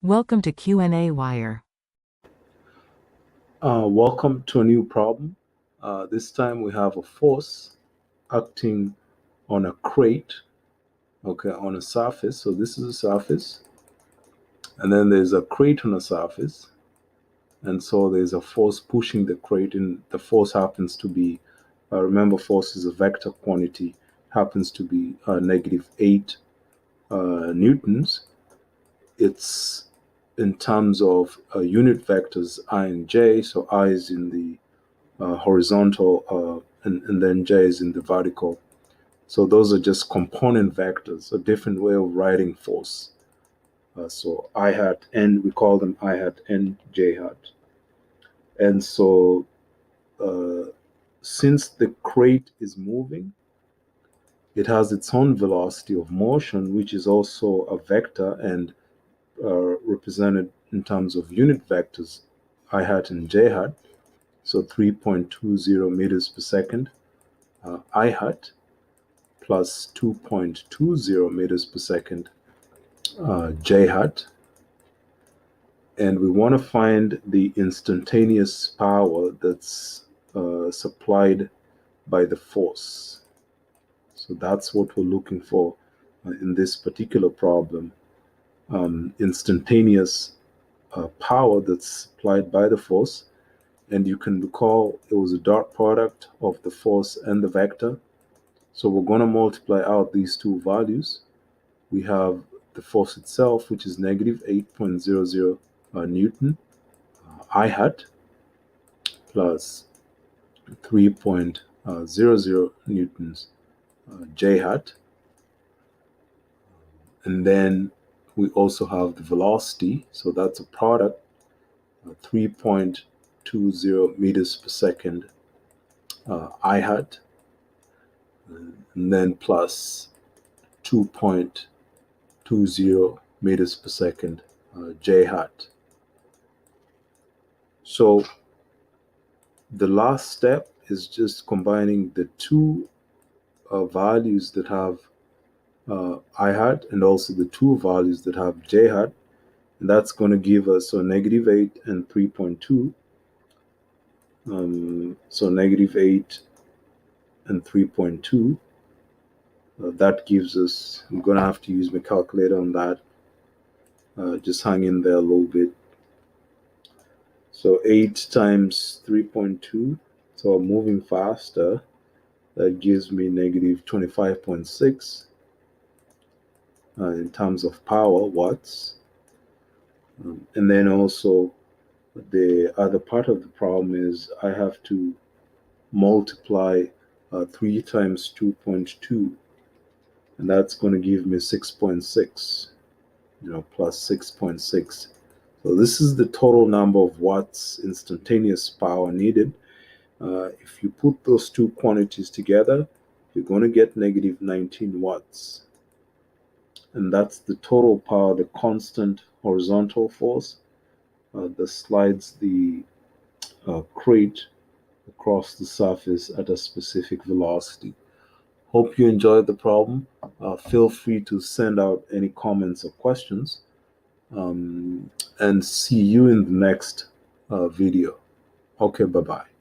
Welcome to qnawire. Welcome to a new problem. This time we have a force acting on a crate, okay, on a surface. So this is a surface, and then there's a crate on a surface, and so there's a force pushing the crate, and the force happens to be, remember, force is a vector quantity, happens to be -8 newtons. It's in terms of unit vectors I and j. So I is in the horizontal, and then j is in the vertical. So those are just component vectors, a different way of writing force. So I hat n, we call them I hat n, j hat. And so since the crate is moving, it has its own velocity of motion, which is also a vector and represented in terms of unit vectors, I hat and j hat. So 3.20 meters per second, I hat, plus 2.20 meters per second, j hat. And we want to find the instantaneous power that's supplied by the force. So that's what we're looking for in this particular problem. Instantaneous power that's supplied by the force. And you can recall it was a dot product of the force and the vector. So we're going to multiply out these two values. We have the force itself, which is -8.00 Newton, I hat, plus 3.00 newtons, j hat. And then we also have the velocity. So that's a product, 3.20 meters per second, I hat, and then plus 2.20 meters per second, j hat. So the last step is just combining the two values that have I hat and also the two values that have j hat, and that's going to give us -8 and 3.2. So -8 and 3.2. That gives us, I'm going to have to use my calculator on that. Just hang in there a little bit. So 8 times 3.2, so I'm moving faster. That gives me -25.6 in terms of power, watts. And then also the other part of the problem is I have to multiply 3 times 2.2, and that's going to give me 6.6, plus 6.6. So this is the total number of watts instantaneous power needed. If you put those two quantities together, you're going to get -19 watts. And that's the total power, the constant horizontal force that slides the crate across the surface at a specific velocity. Hope you enjoyed the problem. Feel free to send out any comments or questions, and see you in the next video. Okay, bye-bye.